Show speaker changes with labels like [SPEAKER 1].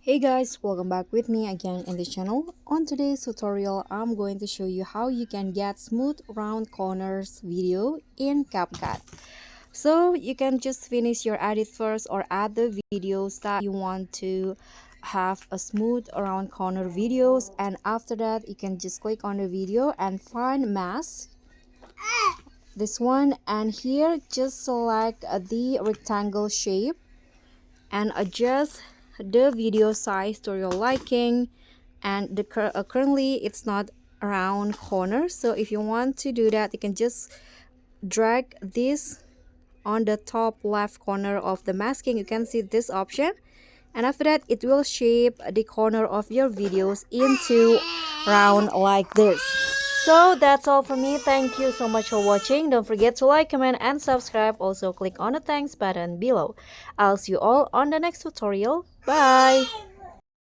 [SPEAKER 1] Hey guys, welcome back with me again in the channel. On today's tutorial, I'm going to show you how you can get smooth round corners video in CapCut. So you can just finish your edit first or add the videos that you want to have a smooth round corner videos, and after that you can just click on the video and find mask, this one, and here just select the rectangle shape and adjust the video size to your liking. And currently it's not around corner, so if you want to do that, you can just drag this on the top left corner of the masking. You can see this option, and after that it will shape the corner of your videos into round like this. So that's all for me. Thank you so much for watching. Don't forget to like, comment, and subscribe. Also click on the thanks button below. I'll see you all on the next tutorial. Bye.